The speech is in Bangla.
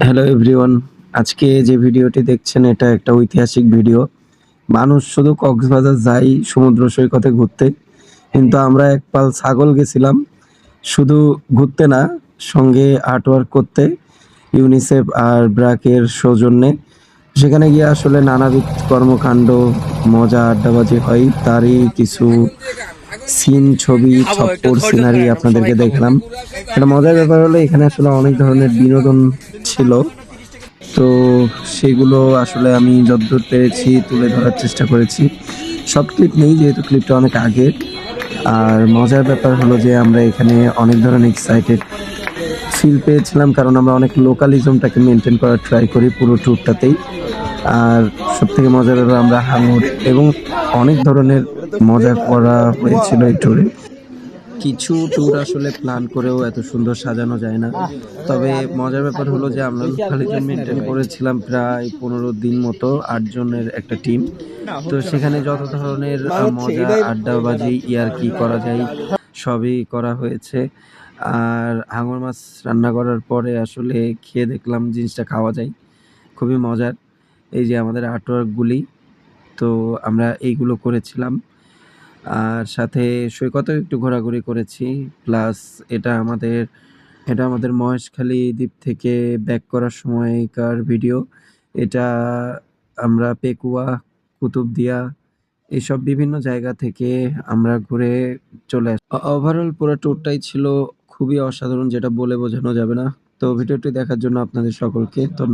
হ্যালো এভরিওয়ান, আজকে যে ভিডিওটি দেখছেন এটা একটা ঐতিহাসিক ভিডিও। মানুষ শুধু কক্সবাজার যায় সমুদ্র সৈকতে ঘুরতে, কিন্তু আমরা এক পাল ছাগল গেছিলাম শুধু ঘুরতে না, সঙ্গে আর্টওয়ার্ক করতে ইউনিসেফ আর ব্র্যাকের সৌজন্যে। সেখানে গিয়ে আসলে নানাবিধ কর্মকাণ্ড, মজা, আড্ডাবাজি হয়, তারই কিছু সিন, ছবি, ছপ্পর, সিনারি আপনাদেরকে দেখালাম। একটা মজার ব্যাপার হলো এখানে আসলে অনেক ধরনের বিনোদন ছিল। তো সেগুলো আসলে আমি যতদূর পেরেছি তুলে ধরার চেষ্টা করেছি। সব ক্লিপ নেই, যেহেতু ক্লিপটা অনেক আগের। আর মজার ব্যাপার হলো যে আমরা এখানে অনেক ধরনের এক্সাইটেড ফিল পেয়েছিলাম, কারণ আমরা অনেক লোকালিজমটাকে মেনটেন করার ট্রাই করি পুরো ট্যুরটাতেই। আর সবথেকে মজার ব্যাপার, আমরা হাঙর এবং অনেক ধরনের মজা করা হয়েছিল এই ট্যুরে। কিছু ট্যুর আসলে প্ল্যান করেও এত সুন্দর সাজানো যায় না। তবে মজার ব্যাপার হলো যে আমরা লোকালিজম মেনটেন করেছিলাম প্রায় 15 দিন মতো, 8 জনের একটা টিম। তো সেখানে যত ধরনের মজা, আড্ডাবাজি, ইয়ার্কি করা যায় সবই করা হয়েছে। আর হাঙর মাছ রান্না করার পরে আসলে খেয়ে দেখলাম জিনিসটা খাওয়া যায়। খুবই মজার। এই যে আমাদের আর্টওয়ার্কগুলি, তো আমরা এইগুলো করেছিলাম। আর সাথে সৈকতেও একটু ঘোরাঘুরি করেছি। প্লাস এটা আমাদের এটা আমাদের মহেশখালী দ্বীপ থেকে ব্যাক করার সময়কার ভিডিও। এটা আমরা পেকুয়া, কুতুবদিয়া এসব বিভিন্ন জায়গা থেকে আমরা ঘুরে চলে আসি। ওভারঅল পুরো ট্যুরটাই ছিল খুবই অসাধারণ, যেটা বলে বোঝানো যাবে না। তো ভিডিওটি দেখার জন্য আপনাদের সকলকে ধন্যবাদ।